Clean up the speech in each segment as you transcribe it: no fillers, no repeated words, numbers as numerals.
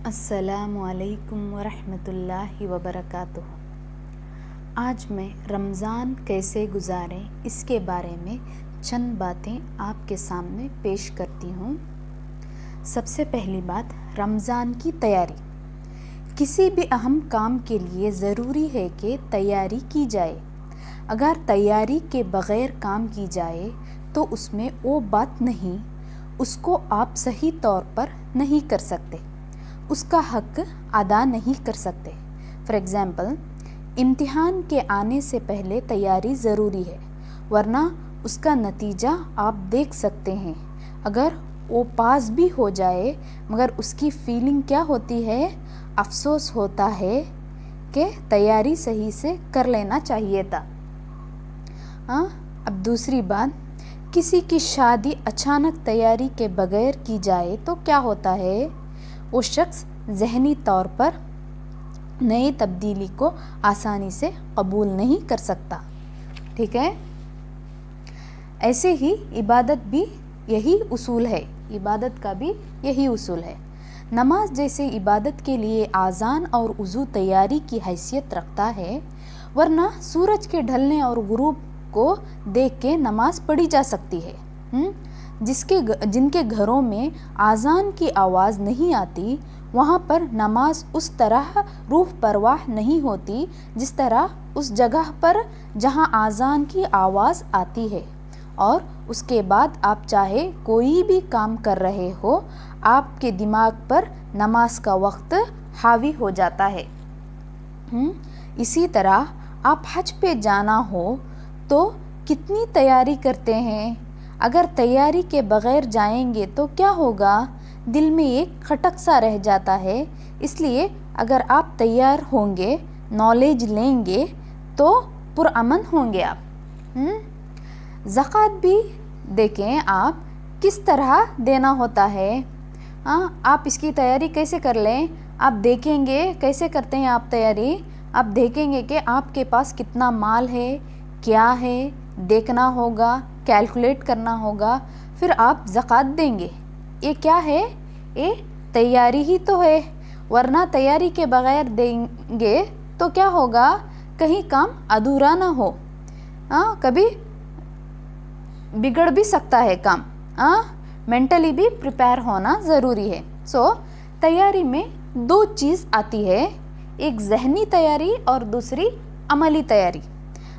السلام علیکم ورحمۃ اللہ وبرکاتہ۔ آج میں رمضان کیسے گزاریں اس کے بارے میں چند باتیں آپ کے سامنے پیش کرتی ہوں۔ سب سے پہلی بات، رمضان کی تیاری۔ کسی بھی اہم کام کے لیے ضروری ہے کہ تیاری کی جائے۔ اگر تیاری کے بغیر کام کی جائے تو اس میں وہ بات نہیں، اس کو آپ صحیح طور پر نہیں کر سکتے، اس کا حق ادا نہیں کر سکتے۔ فار ایگزامپل، امتحان کے آنے سے پہلے تیاری ضروری ہے، ورنہ اس کا نتیجہ آپ دیکھ سکتے ہیں۔ اگر وہ پاس بھی ہو جائے مگر اس کی فیلنگ کیا ہوتی ہے؟ افسوس ہوتا ہے کہ تیاری صحیح سے کر لینا چاہیے تھا۔ اب دوسری بات، کسی کی شادی اچانک تیاری کے بغیر کی جائے تو کیا ہوتا ہے؟ وہ شخص ذہنی طور پر نئی تبدیلی کو آسانی سے قبول نہیں کر سکتا۔ ٹھیک ہے؟ ایسے ہی عبادت بھی یہی اصول ہے، عبادت کا بھی یہی اصول ہے۔ نماز جیسے عبادت کے لیے اذان اور وضو تیاری کی حیثیت رکھتا ہے، ورنہ سورج کے ڈھلنے اور غروب کو دیکھ کے نماز پڑھی جا سکتی ہے۔ جن کے گھروں میں اذان کی آواز نہیں آتی، وہاں پر نماز اس طرح روح پرواہ نہیں ہوتی جس طرح اس جگہ پر جہاں اذان کی آواز آتی ہے، اور اس کے بعد آپ چاہے کوئی بھی کام کر رہے ہو، آپ کے دماغ پر نماز کا وقت حاوی ہو جاتا ہے۔ اسی طرح آپ حج پہ جانا ہو تو کتنی تیاری کرتے ہیں؟ اگر تیاری کے بغیر جائیں گے تو کیا ہوگا؟ دل میں ایک کھٹک سا رہ جاتا ہے۔ اس لیے اگر آپ تیار ہوں گے، نالج لیں گے تو پرامن ہوں گے آپ۔ زکوٰۃ بھی دیکھیں آپ کس طرح دینا ہوتا ہے۔ آپ اس کی تیاری کیسے کر لیں؟ آپ دیکھیں گے کیسے کرتے ہیں آپ تیاری۔ آپ دیکھیں گے کہ آپ کے پاس کتنا مال ہے، کیا ہے، دیکھنا ہوگا، کیلکولیٹ کرنا ہوگا، پھر آپ زکوٰۃ دیں گے۔ یہ کیا ہے؟ یہ تیاری ہی تو ہے، ورنہ تیاری کے بغیر دیں گے تو کیا ہوگا؟ کہیں کام ادھورا نہ ہو، کبھی بگڑ بھی سکتا ہے کام۔ مینٹلی بھی پریپیئر ہونا ضروری ہے۔ تیاری میں دو چیز آتی ہے، ایک ذہنی تیاری اور دوسری عملی تیاری۔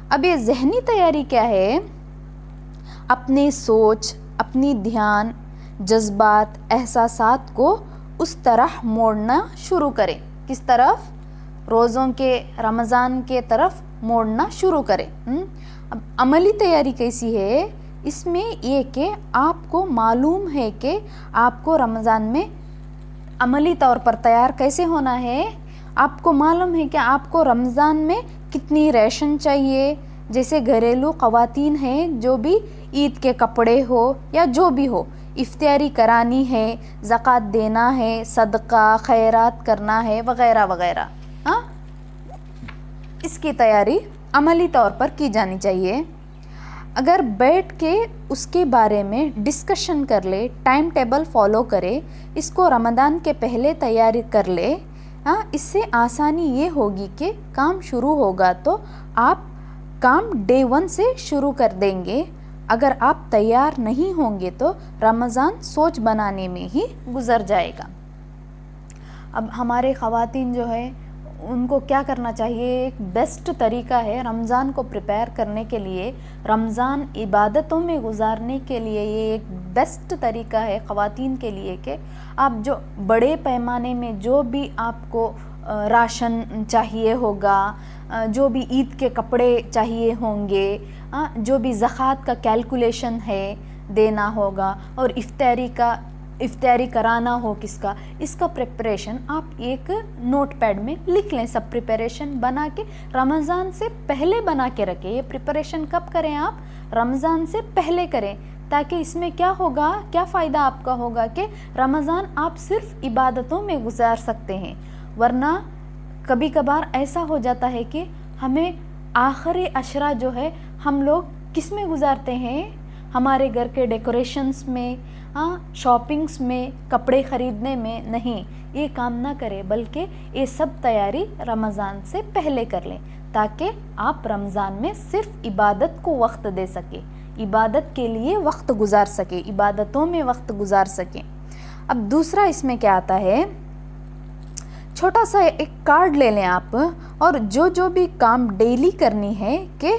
اب یہ ذہنی تیاری کیا ہے؟ اپنی سوچ، اپنی دھیان، جذبات، احساسات کو اس طرح موڑنا شروع کریں۔ کس طرف؟ روزوں کے، رمضان کے طرف موڑنا شروع کریں۔ اب عملی تیاری کیسی ہے؟ اس میں یہ کہ آپ کو معلوم ہے کہ آپ کو رمضان میں عملی طور پر تیار کیسے ہونا ہے۔ آپ کو معلوم ہے کہ آپ کو رمضان میں کتنی ریشن چاہیے۔ جیسے گھریلو خواتین ہیں، جو بھی عید کے کپڑے ہو یا جو بھی ہو، افطاری کرانی ہے، زکوٰۃ دینا ہے، صدقہ خیرات کرنا ہے، وغیرہ وغیرہ۔ اس کی تیاری عملی طور پر کی جانی چاہیے۔ اگر بیٹھ کے اس کے بارے میں ڈسکشن کر لے، ٹائم ٹیبل فالو کرے، اس کو رمضان کے پہلے تیاری کر لے، اس سے آسانی یہ ہوگی کہ کام شروع ہوگا تو آپ کام ڈے 1 سے شروع کر دیں گے۔ اگر آپ تیار نہیں ہوں گے تو رمضان سوچ بنانے میں ہی گزر جائے گا۔ اب ہمارے خواتین جو ہے ان کو کیا کرنا چاہیے؟ ایک بیسٹ طریقہ ہے رمضان کو پریپیئر کرنے کے لیے، رمضان عبادتوں میں گزارنے کے لیے یہ ایک بیسٹ طریقہ ہے خواتین کے لیے کہ آپ جو بڑے پیمانے میں جو بھی آپ کو راشن چاہیے ہوگا، جو بھی عید کے کپڑے چاہیے ہوں گے، جو بھی زکوٰۃ کا کیلکولیشن ہے دینا ہوگا، اور افطاری کرانا ہو کس کا، اس کا پریپریشن آپ ایک نوٹ پیڈ میں لکھ لیں۔ سب پریپریشن بنا کے رمضان سے پہلے بنا کے رکھیں۔ یہ پریپریشن کب کریں؟ آپ رمضان سے پہلے کریں، تاکہ اس میں کیا ہوگا، کیا فائدہ آپ کا ہوگا کہ رمضان آپ صرف عبادتوں میں گزار سکتے ہیں۔ ورنہ کبھی کبھار ایسا ہو جاتا ہے کہ ہمیں آخری عشرہ جو ہے ہم لوگ کس میں گزارتے ہیں؟ ہمارے گھر کے ڈیکوریشنز میں، شاپنگس میں، کپڑے خریدنے میں نہیں، یہ کام نہ کرے، بلکہ یہ سب تیاری رمضان سے پہلے کر لیں تاکہ آپ رمضان میں صرف عبادت کو وقت دے سکیں، عبادت کے لیے وقت گزار سکیں، عبادتوں میں وقت گزار سکیں۔ اب دوسرا اس میں کیا آتا ہے، چھوٹا سا ایک کارڈ لے لیں آپ، اور جو بھی کام ڈیلی کرنی ہے کہ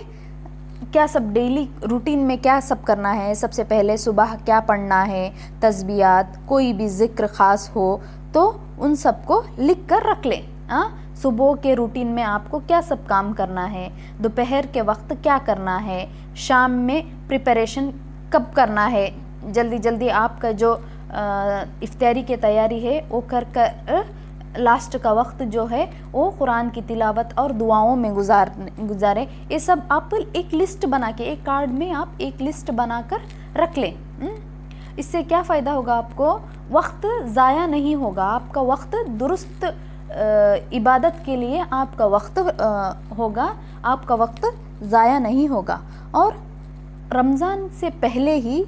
کیا سب ڈیلی روٹین میں کیا سب کرنا ہے، سب سے پہلے صبح کیا پڑھنا ہے، تسبیحات، کوئی بھی ذکر خاص ہو تو ان سب کو لکھ کر رکھ لیں۔ صبح کے روٹین میں آپ کو کیا سب کام کرنا ہے، دوپہر کے وقت کیا کرنا ہے، شام میں پریپریشن کب کرنا ہے، جلدی جلدی آپ کا جو افطاری کی تیاری ہے وہ کر لاسٹ کا وقت جو ہے وہ قرآن کی تلاوت اور دعاؤں میں گزاریں۔ یہ سب آپ ایک لسٹ بنا کے، ایک کارڈ میں آپ ایک لسٹ بنا کر رکھ لیں۔ اس سے کیا فائدہ ہوگا آپ کو، وقت ضائع نہیں ہوگا، آپ کا وقت درست عبادت کے لیے آپ کا وقت ہوگا، آپ کا وقت ضائع نہیں ہوگا۔ اور رمضان سے پہلے ہی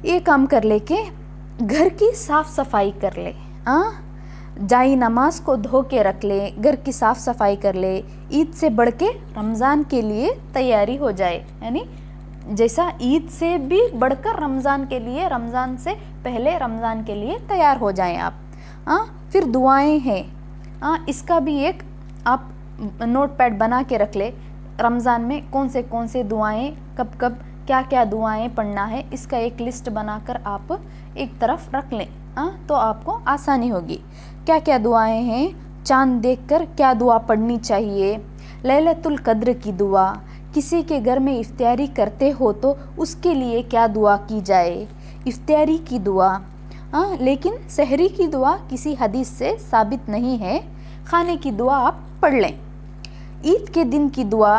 یہ کام کر لے کہ گھر کی صاف صفائی کر لے، جائی نماز کو دھو کے رکھ لے، گھر کی صاف صفائی کر لے، عید سے بڑھ کے رمضان کے لیے تیاری ہو جائے، یعنی جیسا عید سے بھی بڑھ کر رمضان کے لیے، رمضان سے پہلے رمضان کے لیے تیار ہو جائیں آپ۔ پھر دعائیں ہیں، اس کا بھی ایک آپ نوٹ پیڈ بنا کے رکھ لے، رمضان میں کون سے دعائیں، کب کب کیا کیا دعائیں پڑھنا ہے، اس کا ایک لسٹ بنا کر آپ ایک طرف رکھ لیں، تو آپ کو آسانی ہوگی۔ کیا کیا دعائیں ہیں، چاند دیکھ کر کیا دعا پڑھنی چاہیے، لیلۃ القدر کی دعا، کسی کے گھر میں افطاری کرتے ہو تو اس کے لیے کیا دعا کی جائے، افطاری کی دعا، لیکن سحری کی دعا کسی حدیث سے ثابت نہیں ہے، کھانے کی دعا آپ پڑھ لیں۔ عید کے دن کی دعا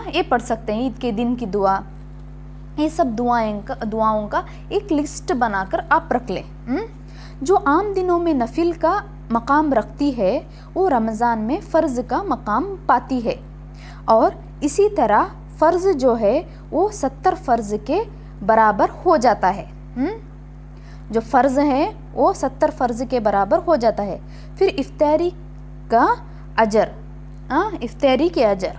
یہ پڑھ سکتے ہیں، عید کے دن کی دعا، یہ سب دعاؤں کا ایک لسٹ بنا کر آپ رکھ لیں۔ جو عام دنوں میں نفل کا مقام رکھتی ہے وہ رمضان میں فرض کا مقام پاتی ہے، اور اسی طرح فرض جو ہے وہ 70 فرض کے برابر ہو جاتا ہے۔ جو فرض ہے وہ 70 فرض کے برابر ہو جاتا ہے۔ پھر افطاری کا اجر، افطاری کے اجر،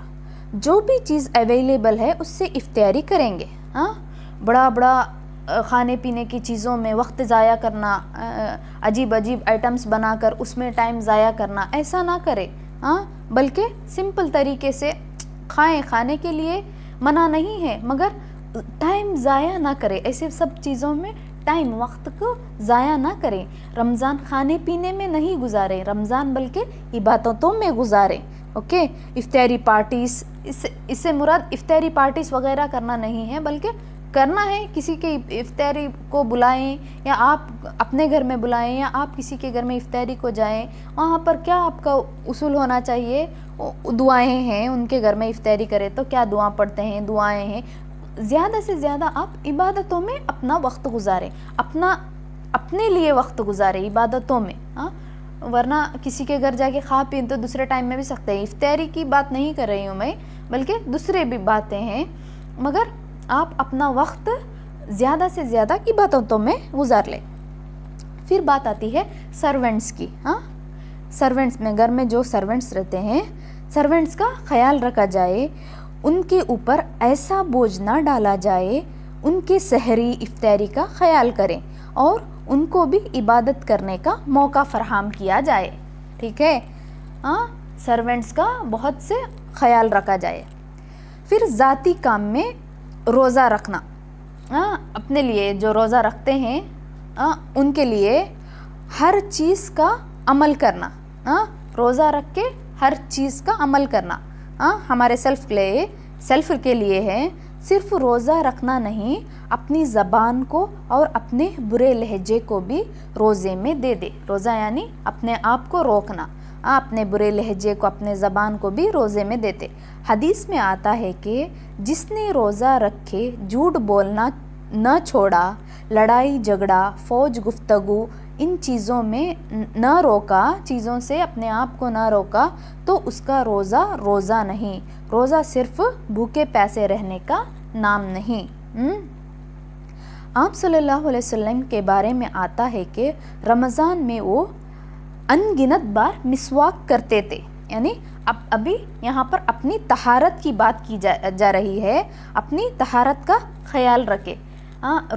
جو بھی چیز اویلیبل ہے اس سے افطاری کریں گے۔ بڑا کھانے پینے کی چیزوں میں وقت ضائع کرنا، عجیب آئٹمس بنا کر اس میں ٹائم ضائع کرنا، ایسا نہ کرے، بلکہ سمپل طریقے سے کھائیں، کھانے کے لیے منع نہیں ہے، مگر ٹائم ضائع نہ کرے، ایسے سب چیزوں میں ٹائم، وقت کو ضائع نہ کریں۔ رمضان کھانے پینے میں نہیں گزاریں، رمضان بلکہ عبادتوں میں گزاریں۔ اوکے، افطاری پارٹیز، اس سے مراد افطاری پارٹیز وغیرہ کرنا نہیں ہے، بلکہ کرنا ہے کسی کے افطاری کو بلائیں، یا آپ اپنے گھر میں بلائیں، یا آپ کسی کے گھر میں افطاری کو جائیں، وہاں پر کیا آپ کا اصول ہونا چاہیے، دعائیں ہیں، ان کے گھر میں افطاری کرے تو کیا دعا پڑھتے ہیں، دعائیں ہیں، زیادہ سے زیادہ آپ عبادتوں میں اپنا وقت گزاریں، اپنے لیے وقت گزاریں عبادتوں میں، ورنہ کسی کے گھر جا کے کھا پی تو دوسرے ٹائم میں بھی سکتے ہیں۔ افطاری کی بات نہیں کر رہی ہوں میں، بلکہ دوسرے بھی باتیں ہیں، مگر آپ اپنا وقت زیادہ سے زیادہ عبادتوں میں گزار لیں۔ پھر بات آتی ہے سرونٹس کی۔ سرونٹس میں، گھر میں جو سرونٹس رہتے ہیں، سرونٹس کا خیال رکھا جائے، ان کے اوپر ایسا بوجھ نہ ڈالا جائے، ان کے سحری افطاری کا خیال کریں اور ان کو بھی عبادت کرنے کا موقع فراہم کیا جائے۔ ٹھیک ہے، سرونٹس کا بہت سے خیال رکھا جائے۔ پھر ذاتی کام میں روزہ رکھنا، اپنے لیے جو روزہ رکھتے ہیں ان کے لیے ہر چیز کا عمل کرنا، روزہ رکھ کے ہر چیز کا عمل کرنا، ہمارے سیلف کے لیے ہے، صرف روزہ رکھنا نہیں، اپنی زبان کو اور اپنے برے لہجے کو بھی روزے میں دے دے۔ روزہ یعنی اپنے آپ کو روکنا، اپنے برے لہجے کو، اپنے زبان کو بھی روزے میں دیتے۔ حدیث میں آتا ہے کہ جس نے روزہ رکھے جھوٹ بولنا نہ چھوڑا، لڑائی جھگڑا، فوج گفتگو، ان چیزوں میں نہ روکا، چیزوں سے اپنے آپ کو نہ روکا، تو اس کا روزہ نہیں، روزہ صرف بھوکے پیسے رہنے کا نام نہیں۔ آپ صلی اللہ علیہ وسلم کے بارے میں آتا ہے کہ رمضان میں وہ ان گنت بار مسواک کرتے تھے. یعنی ابھی یہاں پر اپنی طہارت کی بات کی جا رہی ہے. اپنی طہارت کا خیال رکھے.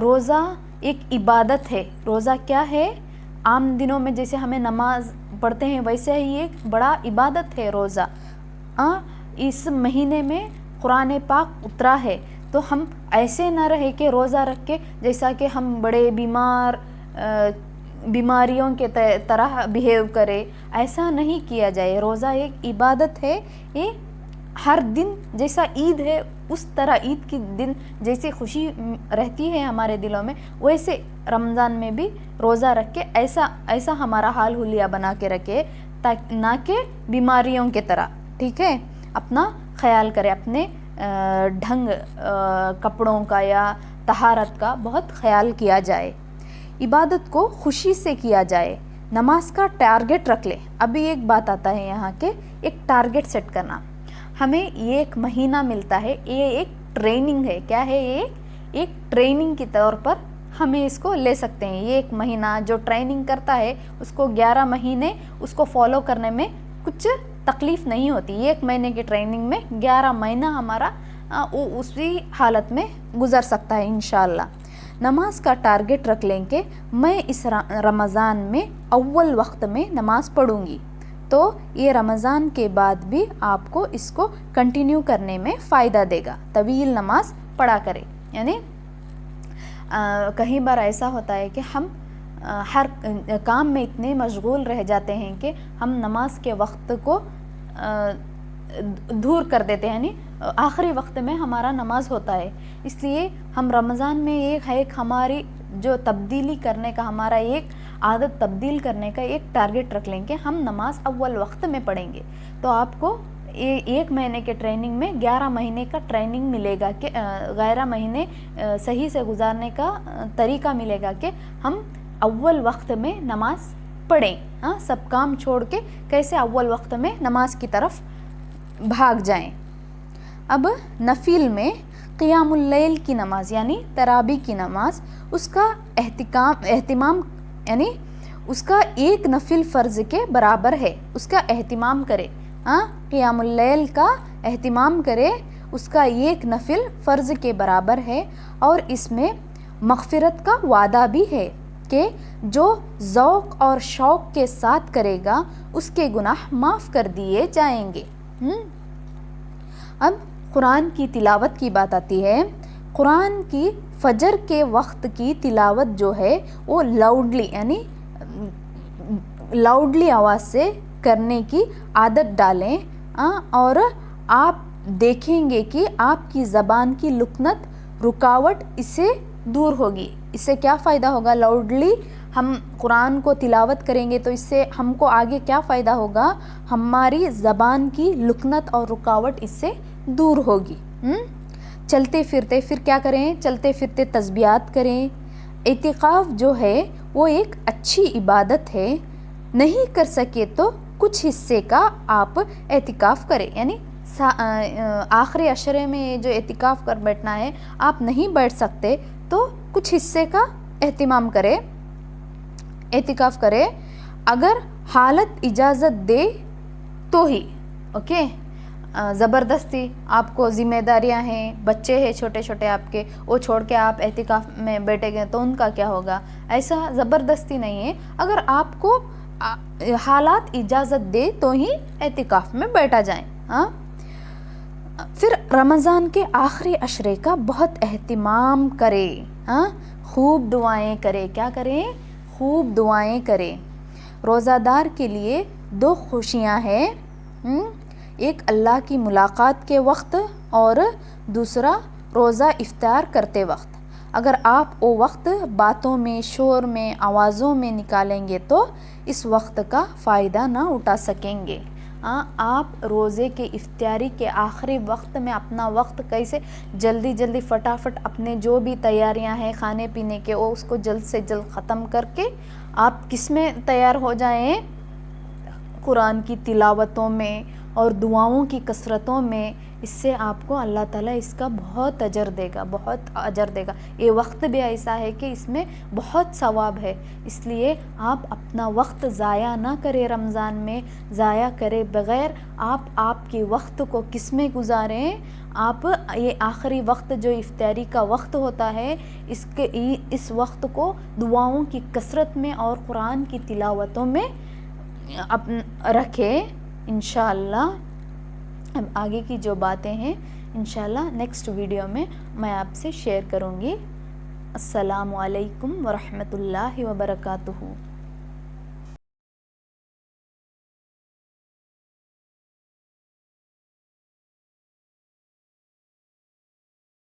روزہ ایک عبادت ہے. روزہ کیا ہے؟ عام دنوں میں جیسے ہمیں نماز پڑھتے ہیں ویسے ہی ایک بڑا عبادت ہے روزہ. اس مہینے میں قرآن پاک اترا ہے تو ہم ایسے نہ رہے کہ روزہ رکھ کے جیسا کہ ہم بڑے بیماریوں کے طرح بیہیو کرے. ایسا نہیں کیا جائے. روزہ ایک عبادت ہے. یہ ہر دن جیسا عید ہے اس طرح عید کی دن جیسی خوشی رہتی ہے ہمارے دلوں میں ویسے رمضان میں بھی روزہ رکھ کے ایسا ہمارا حال حلیہ بنا کے رکھے نہ کہ بیماریوں کے طرح. ٹھیک ہے. اپنا خیال کرے. اپنے ڈھنگ کپڑوں کا یا طہارت کا بہت خیال کیا جائے. عبادت کو خوشی سے کیا جائے. نماز کا ٹارگٹ رکھ لے. ابھی ایک بات آتا ہے یہاں کے ایک ٹارگٹ سیٹ کرنا. ہمیں یہ ایک مہینہ ملتا ہے. یہ ایک ٹریننگ ہے. کیا ہے یہ؟ ایک ٹریننگ کے طور پر ہمیں اس کو لے سکتے ہیں. یہ ایک مہینہ جو ٹریننگ کرتا ہے اس کو 11 مہینے اس کو فالو کرنے میں کچھ تکلیف نہیں ہوتی. ایک مہینے کی ٹریننگ میں 11 مہینہ ہمارا اسی حالت میں گزر سکتا ہے انشاءاللہ. نماز کا ٹارگٹ رکھ لیں کہ میں اس رمضان میں اول وقت میں نماز پڑھوں گی. تو یہ رمضان کے بعد بھی آپ کو اس کو کنٹینیو کرنے میں فائدہ دے گا. طویل نماز پڑھا کرے. یعنی کئی بار ایسا ہوتا ہے کہ ہم ہر کام میں اتنے مشغول رہ جاتے ہیں کہ ہم نماز کے وقت کو دور کر دیتے ہیں. یعنی آخری وقت میں ہمارا نماز ہوتا ہے. اس لیے ہم رمضان میں ایک ہماری جو تبدیلی کرنے کا ہمارا ایک عادت تبدیل کرنے کا ایک ٹارگٹ رکھ لیں کہ ہم نماز اول وقت میں پڑھیں گے. تو آپ کو ایک مہینے کے ٹریننگ میں 11 مہینے کا ٹریننگ ملے گا کہ 11 مہینے صحیح سے گزارنے کا طریقہ ملے گا کہ ہم اول وقت میں نماز پڑھیں. سب کام چھوڑ کے کیسے اول وقت میں نماز کی طرف بھاگ جائیں. اب نفل میں قیام اللیل کی نماز یعنی تراویح کی نماز اس کا اہتمام یعنی اس کا ایک نفل فرض کے برابر ہے. اس کا اہتمام کرے. قیام اللیل کا اہتمام کرے. اس کا ایک نفل فرض کے برابر ہے. اور اس میں مغفرت کا وعدہ بھی ہے کہ جو ذوق اور شوق کے ساتھ کرے گا اس کے گناہ معاف کر دیے جائیں گے. اب قرآن کی تلاوت کی بات آتی ہے. قرآن کی فجر کے وقت کی تلاوت جو ہے وہ لاؤڈلی آواز سے کرنے کی عادت ڈالیں. اور آپ دیکھیں گے کہ آپ کی زبان کی لکنت رکاوٹ اس سے دور ہوگی. اس سے کیا فائدہ ہوگا؟ لاؤڈلی ہم قرآن کو تلاوت کریں گے تو اس سے ہم کو آگے کیا فائدہ ہوگا؟ ہماری زبان کی لکنت اور رکاوٹ اس سے دور ہوگی. چلتے پھرتے پھر کیا کریں؟ چلتے پھرتے تسبیحات کریں. اعتکاف جو ہے وہ ایک اچھی عبادت ہے. نہیں کر سکے تو کچھ حصے کا آپ اعتکاف کریں. یعنی آخری عشرے میں جو اعتکاف کر بیٹھنا ہے آپ نہیں بیٹھ سکتے تو کچھ حصے کا اہتمام کرے اعتکاف کرے. اگر حالت اجازت دے تو ہی. اوکے. زبردستی آپ کو ذمہ داریاں ہیں, بچے ہیں چھوٹے چھوٹے آپ کے, وہ چھوڑ کے آپ اعتکاف میں بیٹھے گئے تو ان کا کیا ہوگا؟ ایسا زبردستی نہیں ہے. اگر آپ کو حالات اجازت دے تو ہی اعتکاف میں بیٹھا جائیں. پھر رمضان کے آخری عشرے کا بہت اہتمام کرے. خوب دعائیں کرے. کیا کریں؟ خوب دعائیں کرے. روزہ دار کے لیے 2 خوشیاں ہیں. ایک اللہ کی ملاقات کے وقت اور دوسرا روزہ افطار کرتے وقت. اگر آپ وہ وقت باتوں میں, شور میں, آوازوں میں نکالیں گے تو اس وقت کا فائدہ نہ اٹھا سکیں گے. آپ روزے کے افطاری کے آخری وقت میں اپنا وقت کیسے جلدی فٹافٹ اپنے جو بھی تیاریاں ہیں کھانے پینے کے وہ اس کو جلد سے جلد ختم کر کے آپ کس میں تیار ہو جائیں؟ قرآن کی تلاوتوں میں اور دعاؤں کی کثرتوں میں, اس سے آپ کو اللہ تعالیٰ اس کا بہت اجر دے گا، بہت اجر دے گا. یہ وقت بھی ایسا ہے کہ اس میں بہت ثواب ہے، اس لیے آپ اپنا وقت ضائع نہ کریں. رمضان میں ضائع کرے بغیر آپ کے وقت کو کس میں گزاریں. آپ یہ آخری وقت جو افطاری کا وقت ہوتا ہے، اس وقت کو دعاؤں کی کثرت میں اور قرآن کی تلاوتوں میں رکھے. انشاءاللہ اب آگے کی جو باتیں ہیں انشاءاللہ نیکسٹ ویڈیو میں آپ سے شیئر کروں گی. السلام علیکم ورحمۃ اللہ وبرکاتہ.